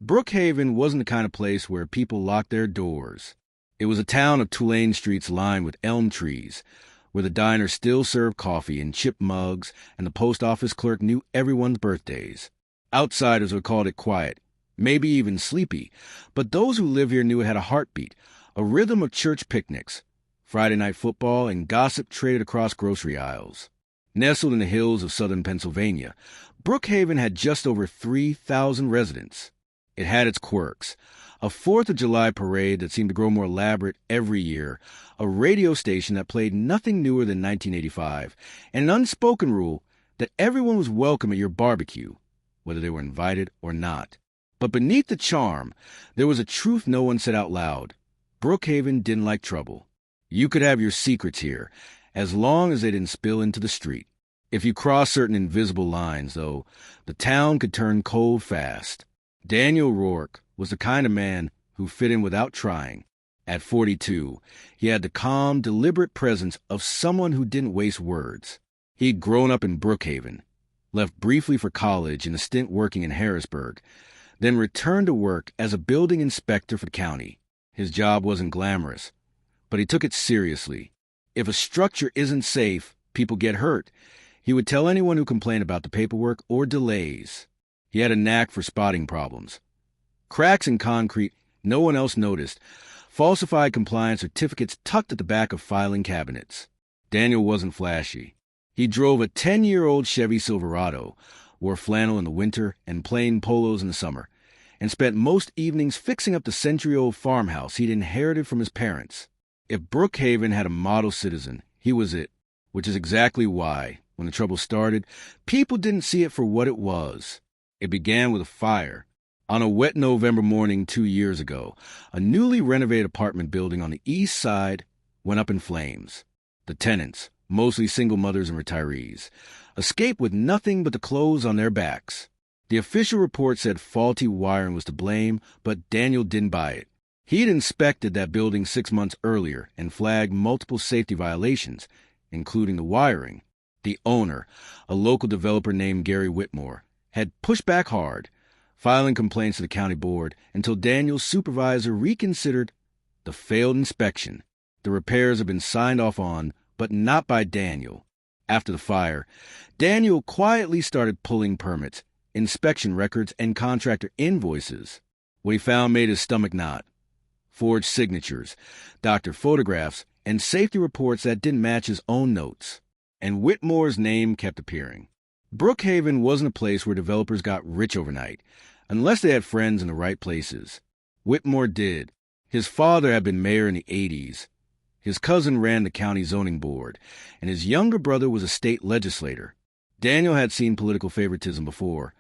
Brookhaven wasn't the kind of place where people locked their doors. It was a town of two-lane streets lined with elm trees, where the diner still served coffee in chip mugs and the post office clerk knew everyone's birthdays. Outsiders would call it quiet, maybe even sleepy, but those who lived here knew it had a heartbeat, a rhythm of church picnics, Friday night football, and gossip traded across grocery aisles. Nestled in the hills of southern Pennsylvania, Brookhaven had just over 3,000 residents. It had its quirks: a 4th of July parade that seemed to grow more elaborate every year, a radio station that played nothing newer than 1985, and an unspoken rule that everyone was welcome at your barbecue, whether they were invited or not. But beneath the charm, there was a truth no one said out loud. Brookhaven didn't like trouble. You could have your secrets here, as long as they didn't spill into the street. If you crossed certain invisible lines, though, the town could turn cold fast. Daniel Rourke was the kind of man who fit in without trying. At 42, he had the calm, deliberate presence of someone who didn't waste words. He'd grown up in Brookhaven, left briefly for college and a stint working in Harrisburg, then returned to work as a building inspector for the county. His job wasn't glamorous, but he took it seriously. If a structure isn't safe, people get hurt. He would tell anyone who complained about the paperwork or delays. He had a knack for spotting problems. Cracks in concrete no one else noticed, falsified compliance certificates tucked at the back of filing cabinets. Daniel wasn't flashy. He drove a 10-year-old Chevy Silverado, wore flannel in the winter and plain polos in the summer, and spent most evenings fixing up the century-old farmhouse he'd inherited from his parents. If Brookhaven had a model citizen, he was it, which is exactly why, when the trouble started, people didn't see it for what it was. It began with a fire. On a wet November morning 2 years ago, a newly renovated apartment building on the east side went up in flames. The tenants, mostly single mothers and retirees, escaped with nothing but the clothes on their backs. The official report said faulty wiring was to blame, but Daniel didn't buy it. He'd inspected that building 6 months earlier and flagged multiple safety violations, including the wiring. The owner, a local developer named Gary Whitmore, had pushed back hard, filing complaints to the county board until Daniel's supervisor reconsidered the failed inspection. The repairs had been signed off on, but not by Daniel. After the fire, Daniel quietly started pulling permits, inspection records, and contractor invoices. What he found made his stomach knot. Forged signatures, doctor photographs, and safety reports that didn't match his own notes. And Whitmore's name kept appearing. Brookhaven wasn't a place where developers got rich overnight, unless they had friends in the right places. Whitmore did. His father had been mayor in the 80s. His cousin ran the county zoning board, and his younger brother was a state legislator. Daniel had seen political favoritism before,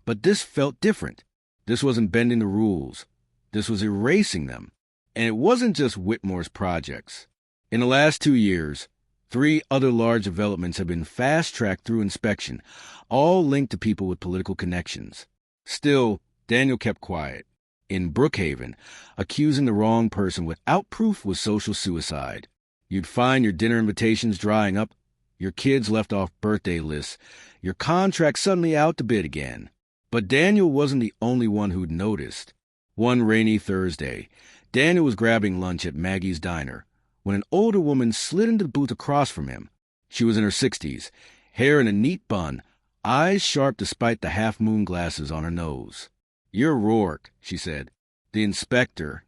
but this felt different. This wasn't bending the rules. This was erasing them. And it wasn't just Whitmore's projects. In the last 2 years, 3 other large developments have been fast-tracked through inspection, all linked to people with political connections. Still, Daniel kept quiet. In Brookhaven, accusing the wrong person without proof was social suicide. You'd find your dinner invitations drying up, your kids left off birthday lists, your contract suddenly out to bid again. But Daniel wasn't the only one who'd noticed. One rainy Thursday, Daniel was grabbing lunch at Maggie's Diner when an older woman slid into the booth across from him. She was in her 60s, hair in a neat bun, eyes sharp despite the half-moon glasses on her nose. "You're Rourke," she said. "The inspector."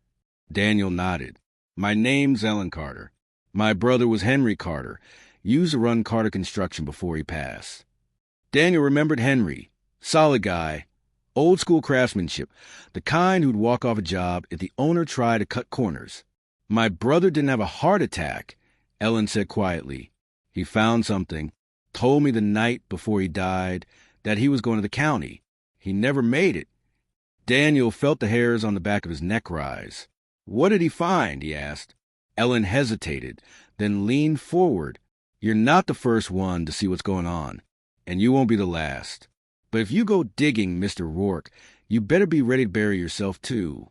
Daniel nodded. "My name's Ellen Carter. My brother was Henry Carter, used to run Carter Construction before he passed." Daniel remembered Henry. Solid guy. Old-school craftsmanship, the kind who'd walk off a job if the owner tried to cut corners. "My brother didn't have a heart attack," Ellen said quietly. "He found something, told me the night before he died that he was going to the county. He never made it." Daniel felt the hairs on the back of his neck rise. "What did he find?" he asked. Ellen hesitated, then leaned forward. "You're not the first one to see what's going on, and you won't be the last. But if you go digging, Mr. Rourke, you better be ready to bury yourself, too."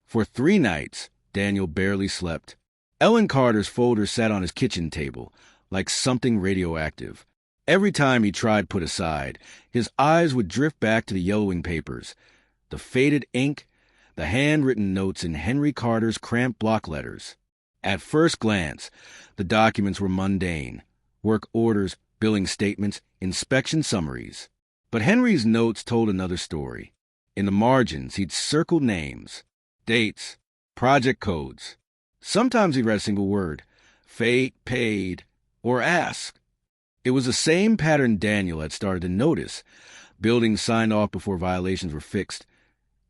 For 3 nights, Daniel barely slept. Ellen Carter's folder sat on his kitchen table, like something radioactive. Every time he tried put aside, his eyes would drift back to the yellowing papers. the faded ink, the handwritten notes in Henry Carter's cramped block letters. At first glance, the documents were mundane: work orders, billing statements, inspection summaries. But Henry's notes told another story. In the margins, he'd circled names, dates, project codes. Sometimes he read a single word: fate, paid, or ask. It was the same pattern Daniel had started to notice: buildings signed off before violations were fixed,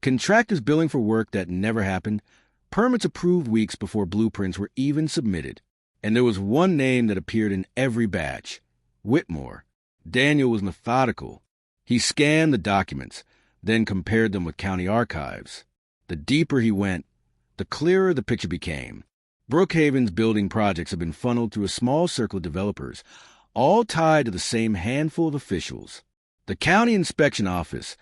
contractors billing for work that never happened, permits approved weeks before blueprints were even submitted. And there was one name that appeared in every batch: Whitmore. Daniel was methodical. He scanned the documents, then compared them with county archives. The deeper he went, the clearer the picture became. Brookhaven's building projects had been funneled through a small circle of developers, all tied to the same handful of officials. The county inspection office,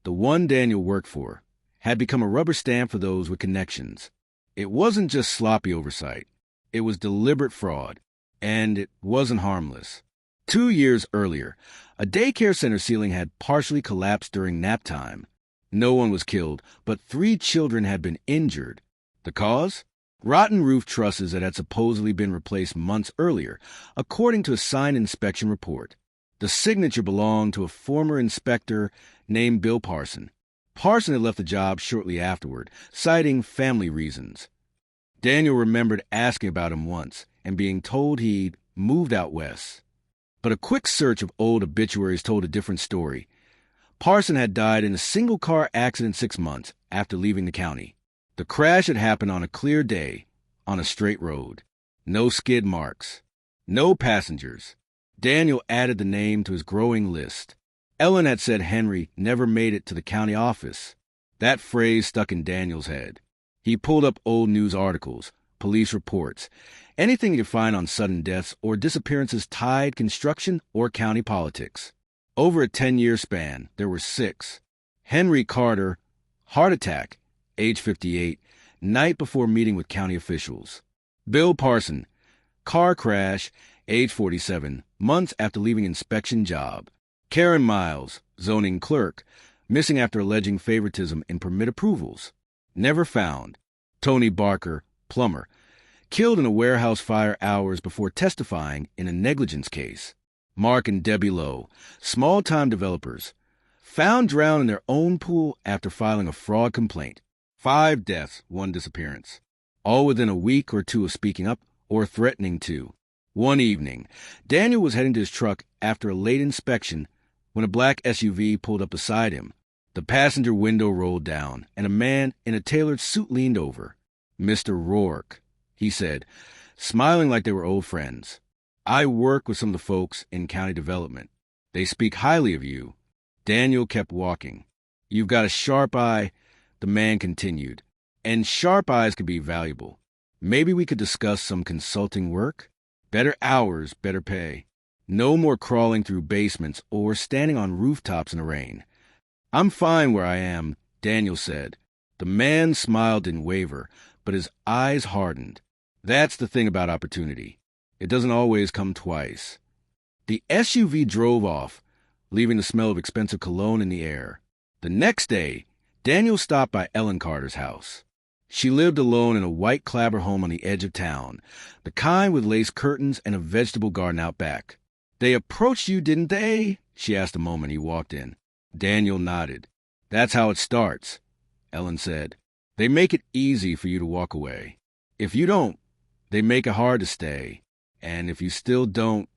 the one Daniel worked for, had become a rubber stamp for those with connections. It wasn't just sloppy oversight. It was deliberate fraud, and it wasn't harmless. 2 years earlier, a daycare center ceiling had partially collapsed during nap time. No one was killed, but 3 children had been injured. The cause? Rotten roof trusses that had supposedly been replaced months earlier, according to a signed inspection report. The signature belonged to a former inspector named Bill Parson. Parson had left the job shortly afterward, citing family reasons. Daniel remembered asking about him once and being told he'd moved out west. But a quick search of old obituaries told a different story. Parson had died in a single-car accident 6 months after leaving the county. The crash had happened on a clear day, on a straight road. No skid marks. No passengers. Daniel added the name to his growing list. Ellen had said Henry never made it to the county office. That phrase stuck in Daniel's head. He pulled up old news articles, police reports, anything he could find on sudden deaths or disappearances tied construction or county politics. Over a 10-year span, there were 6. Henry Carter, heart attack, age 58, night before meeting with county officials. Bill Parson, car crash, age 47, months after leaving inspection job. Karen Miles, zoning clerk, missing after alleging favoritism in permit approvals. Never found. Tony Barker, plumber, killed in a warehouse fire hours before testifying in a negligence case. Mark and Debbie Lowe, small-time developers, found drowned in their own pool after filing a fraud complaint. 5 deaths, 1 disappearance. All within a week or 2 of speaking up or threatening to. One evening, Daniel was heading to his truck after a late inspection when a black SUV pulled up beside him. The passenger window rolled down, and a man in a tailored suit leaned over. "Mr. Rourke," he said, smiling like they were old friends. "I work with some of the folks in county development. They speak highly of you." Daniel kept walking. "You've got a sharp eye," the man continued, "and sharp eyes could be valuable. Maybe we could discuss some consulting work? Better hours, better pay. No more crawling through basements or standing on rooftops in the rain." "I'm fine where I am," Daniel said. The man smiled and wavered, but his eyes hardened. That's the thing about opportunity. It doesn't always come twice. The SUV drove off, leaving the smell of expensive cologne in the air. The next day, Daniel stopped by Ellen Carter's house. She lived alone in a white clapboard home on the edge of town, the kind with lace curtains and a vegetable garden out back. "They approached you, didn't they?" she asked the moment he walked in. Daniel nodded. "That's how it starts," Ellen said. "They make it easy for you to walk away. If you don't, they make it hard to stay. And if you still don't..."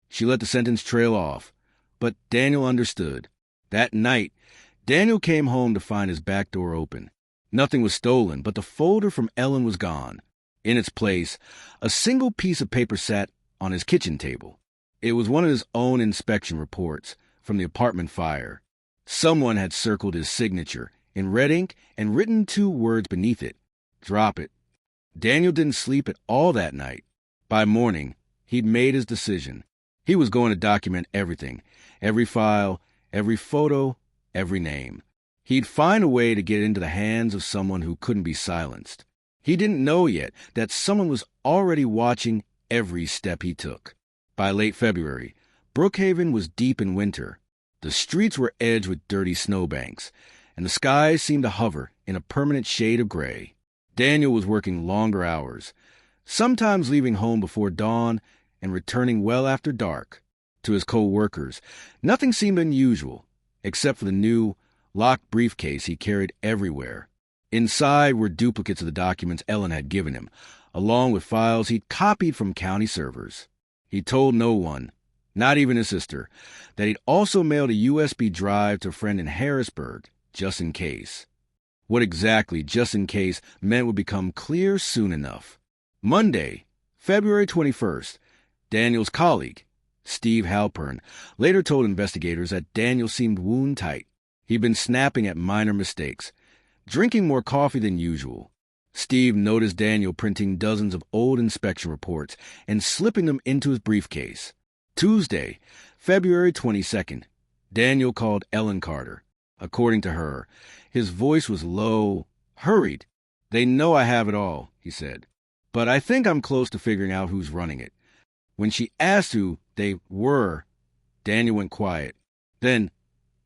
She let the sentence trail off, but Daniel understood. That night, Daniel came home to find his back door open. Nothing was stolen, but the folder from Ellen was gone. In its place, a single piece of paper sat on his kitchen table. It was one of his own inspection reports from the apartment fire. Someone had circled his signature in red ink and written 2 words beneath it: "Drop it." Daniel didn't sleep at all that night. By morning, he'd made his decision. He was going to document everything, every file, every photo, every name. He'd find a way to get into the hands of someone who couldn't be silenced. He didn't know yet that someone was already watching every step he took. By late February, Brookhaven was deep in winter. The streets were edged with dirty snowbanks, and the skies seemed to hover in a permanent shade of gray. Daniel was working longer hours, sometimes leaving home before dawn and returning well after dark. To his co-workers, nothing seemed unusual, except for the new, locked briefcase he carried everywhere. Inside were duplicates of the documents Ellen had given him, along with files he'd copied from county servers. He told no one, not even his sister, that he'd also mailed a USB drive to a friend in Harrisburg, just in case. What exactly just in case meant would become clear soon enough. Monday, February 21st, Daniel's colleague, Steve Halpern, later told investigators that Daniel seemed wound-tight. He'd been snapping at minor mistakes, drinking more coffee than usual. Steve noticed Daniel printing dozens of old inspection reports and slipping them into his briefcase. Tuesday, February 22nd, Daniel called Ellen Carter. According to her, his voice was low, hurried. "They know I have it all," he said, "but I think I'm close to figuring out who's running it." When she asked who they were, Daniel went quiet. Then,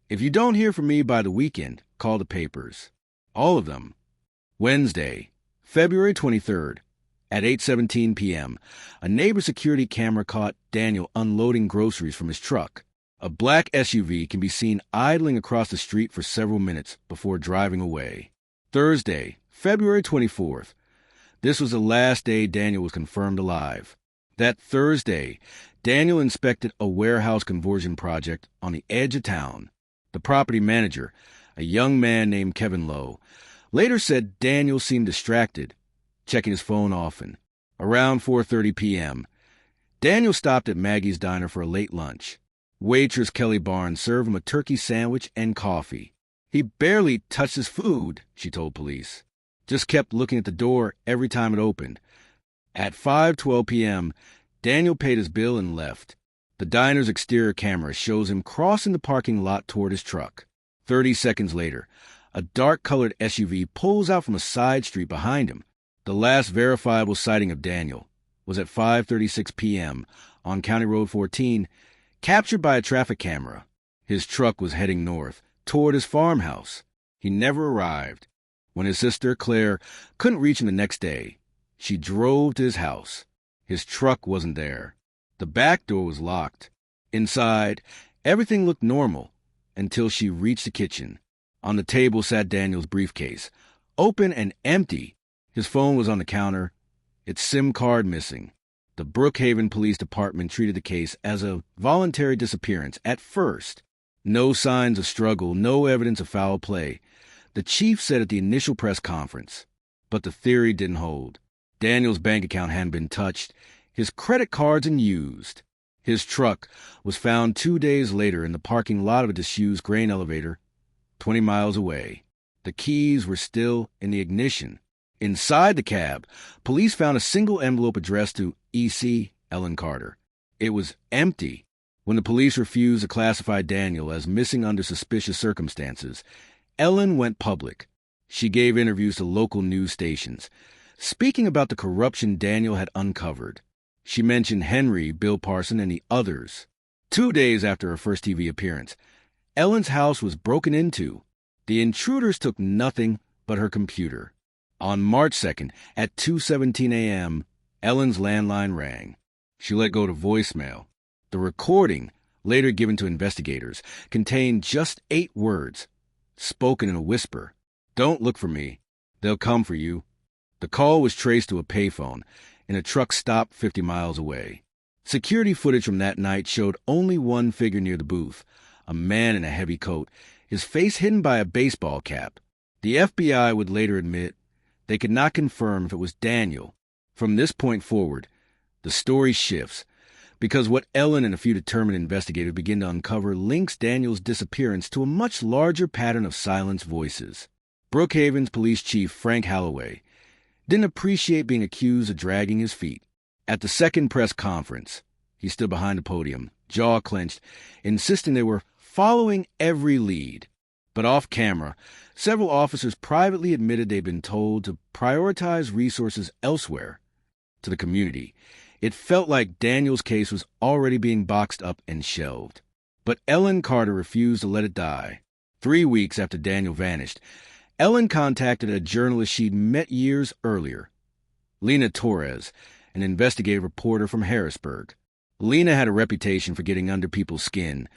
"If you don't hear from me by the weekend, call the papers. All of them." Wednesday, February 23rd, at 8:17 p.m., a neighbor's security camera caught Daniel unloading groceries from his truck. A black SUV can be seen idling across the street for several minutes before driving away. Thursday, February 24th. This was the last day Daniel was confirmed alive. That Thursday, Daniel inspected a warehouse conversion project on the edge of town. The property manager, a young man named Kevin Lowe, later said Daniel seemed distracted, checking his phone often. Around 4:30 p.m., Daniel stopped at Maggie's Diner for a late lunch. Waitress Kelly Barnes served him a turkey sandwich and coffee. "He barely touched his food," she told police. "Just kept looking at the door every time it opened." At 5:12 p.m., Daniel paid his bill and left. The diner's exterior camera shows him crossing the parking lot toward his truck. 30 seconds later, a dark-colored SUV pulls out from a side street behind him. The last verifiable sighting of Daniel was at 5:36 p.m. on County Road 14, captured by a traffic camera. His truck was heading north, toward his farmhouse. He never arrived. When his sister, Claire, couldn't reach him the next day, she drove to his house. His truck wasn't there. The back door was locked. Inside, everything looked normal until she reached the kitchen. On the table sat Daniel's briefcase, open and empty. His phone was on the counter, its SIM card missing. The Brookhaven Police Department treated the case as a voluntary disappearance at first. No signs of struggle, no evidence of foul play, the chief said at the initial press conference. But the theory didn't hold. Daniel's bank account hadn't been touched, his credit cards unused. His truck was found 2 days later in the parking lot of a disused grain elevator 20 miles away. The keys were still in the ignition. Inside the cab, police found a single envelope addressed to E.C. Ellen Carter. It was empty. When the police refused to classify Daniel as missing under suspicious circumstances, Ellen went public. She gave interviews to local news stations, speaking about the corruption Daniel had uncovered. She mentioned Henry, Bill Parson, and the others. 2 days after her first TV appearance, Ellen's house was broken into. The intruders took nothing but her computer. On March 2nd, at 2:17 a.m., Ellen's landline rang. She let go to voicemail. The recording, later given to investigators, contained just 8 words, spoken in a whisper. "Don't look for me. They'll come for you." The call was traced to a payphone in a truck stop 50 miles away. Security footage from that night showed only one figure near the booth, a man in a heavy coat, his face hidden by a baseball cap. The FBI would later admit they could not confirm if it was Daniel. From this point forward, the story shifts, because what Ellen and a few determined investigators begin to uncover links Daniel's disappearance to a much larger pattern of silenced voices. Brookhaven's police chief, Frank Holloway, didn't appreciate being accused of dragging his feet. At the second press conference, he stood behind the podium, jaw clenched, insisting they were following every lead. But off camera, several officers privately admitted they'd been told to prioritize resources elsewhere. To the community, it felt like Daniel's case was already being boxed up and shelved. But Ellen Carter refused to let it die. 3 weeks after Daniel vanished, Ellen contacted a journalist she'd met years earlier, Lena Torres, an investigative reporter from Harrisburg. Lena had a reputation for getting under people's skin,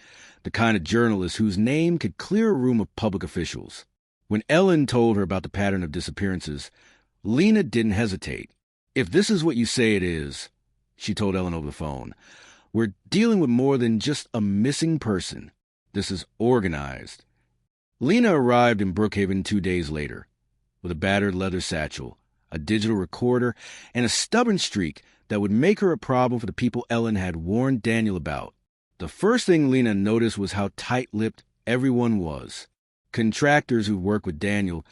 the kind of journalist whose name could clear a room of public officials. When Ellen told her about the pattern of disappearances, Lena didn't hesitate. "If this is what you say it is," she told Ellen over the phone, "we're dealing with more than just a missing person. This is organized." Lena arrived in Brookhaven 2 days later, with a battered leather satchel, a digital recorder, and a stubborn streak that would make her a problem for the people Ellen had warned Daniel about. The first thing Lena noticed was how tight-lipped everyone was. Contractors who worked with Daniel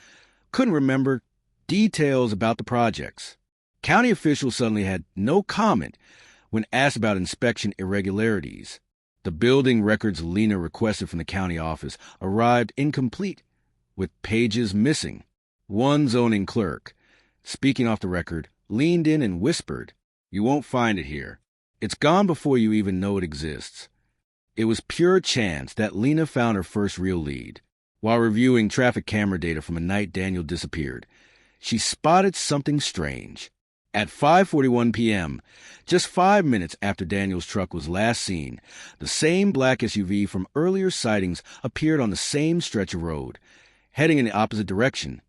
couldn't remember details about the projects. County officials suddenly had no comment when asked about inspection irregularities. The building records Lena requested from the county office arrived incomplete, with pages missing. One zoning clerk, speaking off the record, leaned in and whispered, "You won't find it here. It's gone before you even know it exists." It was pure chance that Lena found her first real lead. While reviewing traffic camera data from a night Daniel disappeared, she spotted something strange. At 5:41 p.m., just 5 minutes after Daniel's truck was last seen, the same black SUV from earlier sightings appeared on the same stretch of road, heading in the opposite direction,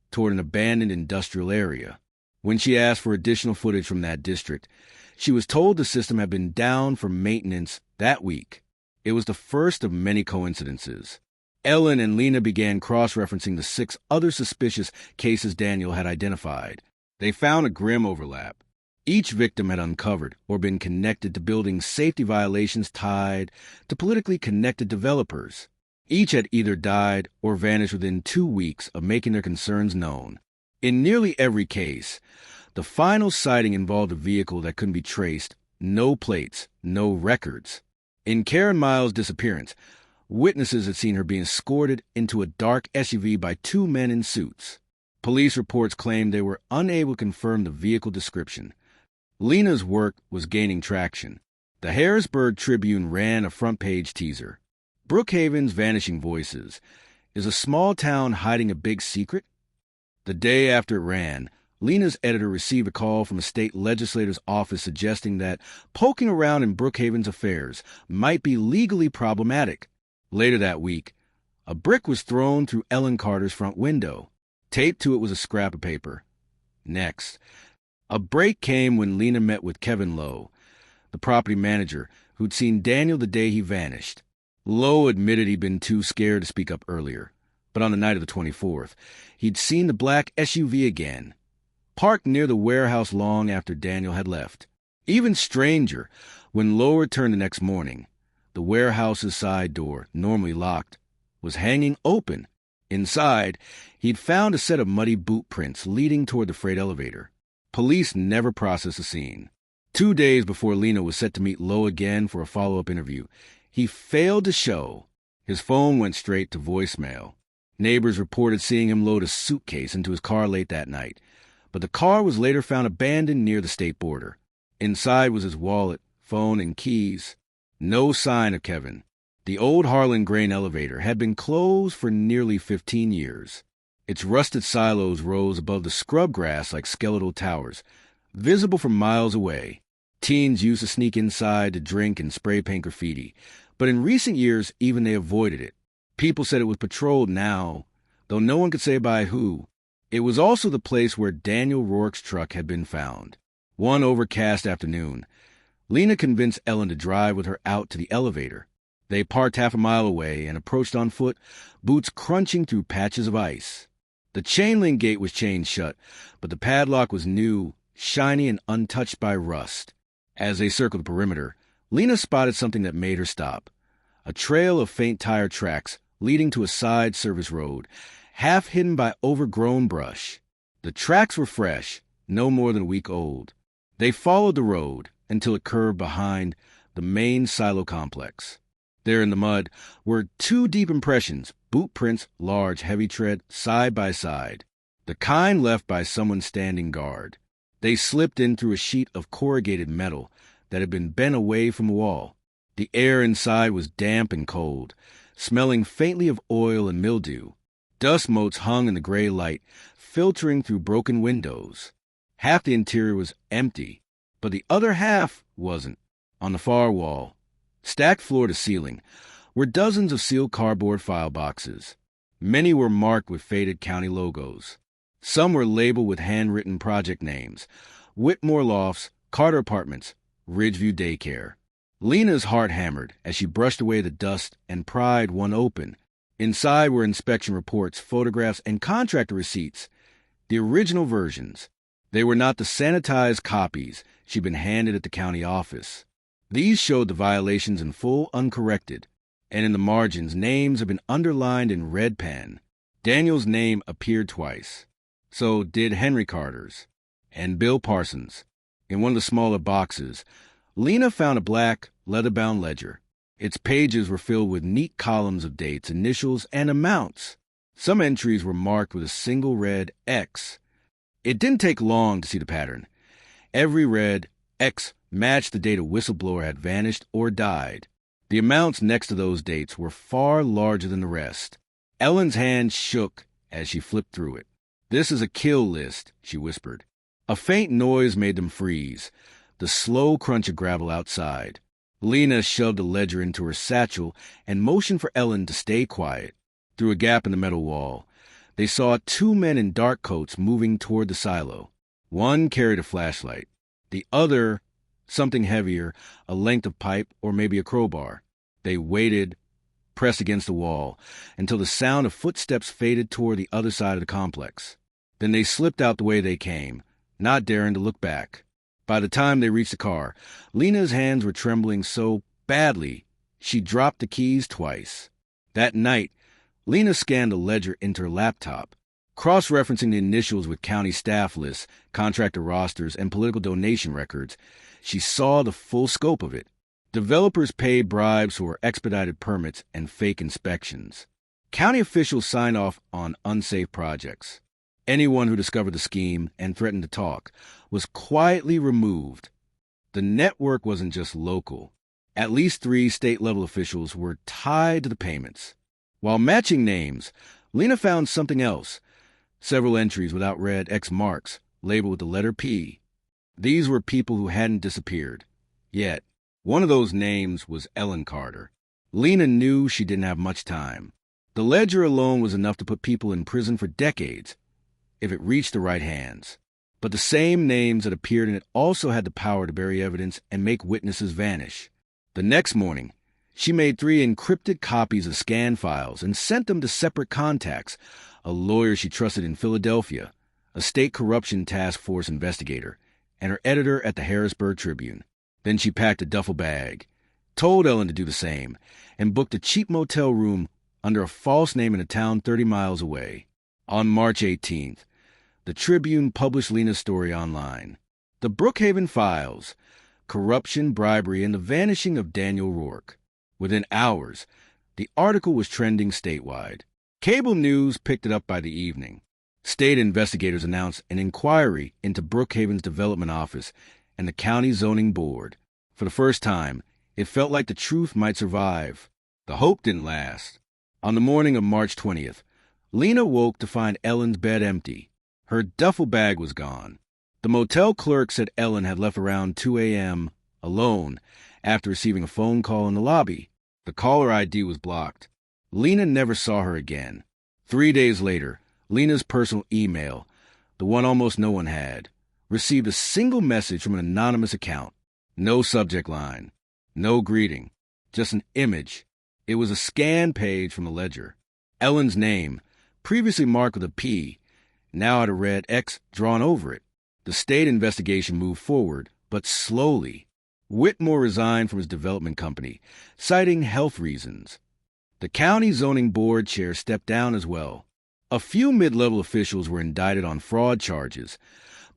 toward an abandoned industrial area. When she asked for additional footage from that district, she was told the system had been down for maintenance that week. It was the first of many coincidences. Ellen and Lena began cross-referencing the 6 other suspicious cases Daniel had identified. They found a grim overlap. Each victim had uncovered or been connected to building safety violations tied to politically connected developers. Each had either died or vanished within 2 weeks of making their concerns known. In nearly every case, the final sighting involved a vehicle that couldn't be traced, no plates, no records. In Karen Miles' disappearance, witnesses had seen her being escorted into a dark SUV by 2 men in suits. Police reports claimed they were unable to confirm the vehicle description. Lena's work was gaining traction. The Harrisburg Tribune ran a front-page teaser. Brookhaven's Vanishing Voices. Is a small town hiding a big secret? The day after it ran, Lena's editor received a call from a state legislator's office suggesting that poking around in Brookhaven's affairs might be legally problematic. Later that week, a brick was thrown through Ellen Carter's front window. Taped to it was a scrap of paper. Next, a break came when Lena met with Kevin Lowe, the property manager who'd seen Daniel the day he vanished. Lowe admitted he'd been too scared to speak up earlier, but on the night of the 24th, he'd seen the black SUV again, parked near the warehouse long after Daniel had left. Even stranger, when Lowe returned the next morning, the warehouse's side door, normally locked, was hanging open. Inside, he'd found a set of muddy boot prints leading toward the freight elevator. Police never processed the scene. 2 days before Lena was set to meet Lowe again for a follow-up interview, he failed to show. His phone went straight to voicemail. Neighbors reported seeing him load a suitcase into his car late that night, but the car was later found abandoned near the state border. Inside was his wallet, phone, and keys. No sign of Kevin. The old Harlan grain elevator had been closed for nearly 15 years. Its rusted silos rose above the scrub grass like skeletal towers, visible from miles away. Teens used to sneak inside to drink and spray paint graffiti, but in recent years even they avoided it. People said it was patrolled now, though no one could say by who. It was also the place where Daniel Rourke's truck had been found. One overcast afternoon, Lena convinced Ellen to drive with her out to the elevator. They parked half a mile away and approached on foot, boots crunching through patches of ice. The chain-link gate was chained shut, but the padlock was new, shiny, and untouched by rust. As they circled the perimeter, Lena spotted something that made her stop. A trail of faint tire tracks leading to a side service road, half hidden by overgrown brush. The tracks were fresh, no more than a week old. They followed the road until it curved behind the main silo complex. There in the mud were 2 deep impressions, boot prints, large, heavy tread, side by side, the kind left by someone standing guard. They slipped in through a sheet of corrugated metal that had been bent away from the wall. The air inside was damp and cold. smelling faintly of oil and mildew. Dust motes hung in the gray light, filtering through broken windows. Half the interior was empty, but the other half wasn't. On the far wall, stacked floor to ceiling, were dozens of sealed cardboard file boxes. Many were marked with faded county logos. Some were labeled with handwritten project names: Whitmore Lofts, Carter Apartments, Ridgeview Daycare. Lena's heart hammered as she brushed away the dust and pried one open. Inside were inspection reports, photographs, and contractor receipts. The original versions. They were not the sanitized copies she'd been handed at the county office. These showed the violations in full, uncorrected, and in the margins, names had been underlined in red pen. Daniel's name appeared twice. So did Henry Carter's and Bill Parsons. In one of the smaller boxes, Lena found a black, leather-bound ledger. Its pages were filled with neat columns of dates, initials, and amounts. Some entries were marked with a single red X. It didn't take long to see the pattern. Every red X matched the date a whistleblower had vanished or died. The amounts next to those dates were far larger than the rest. Ellen's hand shook as she flipped through it. "This is a kill list," she whispered. A faint noise made them freeze, the slow crunch of gravel outside. Lena shoved the ledger into her satchel and motioned for Ellen to stay quiet. Through a gap in the metal wall, they saw two men in dark coats moving toward the silo. One carried a flashlight. The other, something heavier, a length of pipe or maybe a crowbar. They waited, pressed against the wall, until the sound of footsteps faded toward the other side of the complex. Then they slipped out the way they came, not daring to look back. By the time they reached the car, Lena's hands were trembling so badly she dropped the keys twice. That night, Lena scanned the ledger into her laptop. Cross-referencing the initials with county staff lists, contractor rosters, and political donation records, she saw the full scope of it. Developers paid bribes for expedited permits and fake inspections. County officials signed off on unsafe projects. Anyone who discovered the scheme and threatened to talk was quietly removed. The network wasn't just local. At least 3 state-level officials were tied to the payments. While matching names, Lena found something else. Several entries without red X marks, labeled with the letter P. These were people who hadn't disappeared. Yet, one of those names was Ellen Carter. Lena knew she didn't have much time. The ledger alone was enough to put people in prison for decades, if it reached the right hands. But the same names that appeared in it also had the power to bury evidence and make witnesses vanish. The next morning, she made 3 encrypted copies of scan files and sent them to separate contacts: a lawyer she trusted in Philadelphia, a state corruption task force investigator, and her editor at the Harrisburg Tribune. Then she packed a duffel bag, told Ellen to do the same, and booked a cheap motel room under a false name in a town 30 miles away. On March 18th, the Tribune published Lena's story online. The Brookhaven Files: Corruption, Bribery, and the Vanishing of Daniel Rourke. Within hours, the article was trending statewide. Cable news picked it up by the evening. State investigators announced an inquiry into Brookhaven's development office and the county zoning board. For the first time, it felt like the truth might survive. The hope didn't last. On the morning of March 20th, Lena woke to find Ellen's bed empty. Her duffel bag was gone. The motel clerk said Ellen had left around 2 a.m. alone after receiving a phone call in the lobby. The caller ID was blocked. Lena never saw her again. 3 days later, Lena's personal email, the one almost no one had, received a single message from an anonymous account. No subject line, no greeting, just an image. It was a scan page from the ledger. Ellen's name, previously marked with a P, now had a red X drawn over it. The state investigation moved forward, but slowly. Whitmore resigned from his development company, citing health reasons. The county zoning board chair stepped down as well. A few mid-level officials were indicted on fraud charges,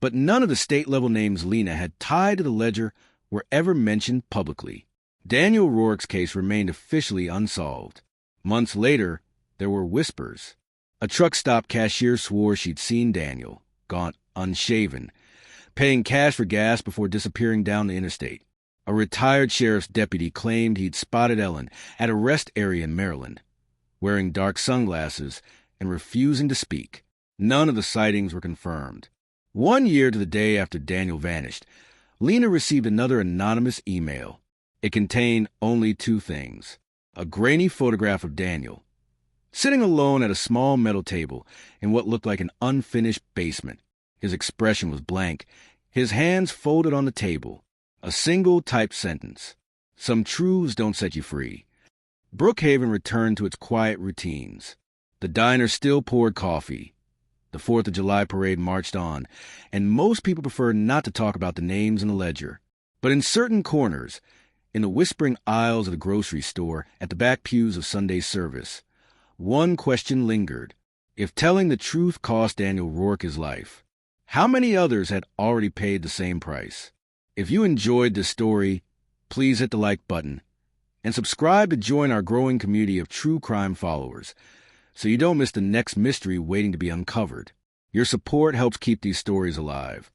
but none of the state-level names Lena had tied to the ledger were ever mentioned publicly. Daniel Rourke's case remained officially unsolved. Months later, there were whispers. A truck stop cashier swore she'd seen Daniel, gaunt, unshaven, paying cash for gas before disappearing down the interstate. A retired sheriff's deputy claimed he'd spotted Ellen at a rest area in Maryland. wearing dark sunglasses and refusing to speak. None of the sightings were confirmed. 1 year to the day after Daniel vanished, Lena received another anonymous email. It contained only 2 things: a grainy photograph of Daniel, sitting alone at a small metal table in what looked like an unfinished basement. His expression was blank, his hands folded on the table. A single typed sentence: "Some truths don't set you free." Brookhaven returned to its quiet routines. The diner still poured coffee. The 4th of July parade marched on, and most people preferred not to talk about the names in the ledger. But in certain corners, in the whispering aisles of the grocery store, at the back pews of Sunday service, one question lingered. If telling the truth cost Daniel Rourke his life, how many others had already paid the same price? If you enjoyed this story, please hit the like button and subscribe to join our growing community of true crime followers so you don't miss the next mystery waiting to be uncovered. Your support helps keep these stories alive.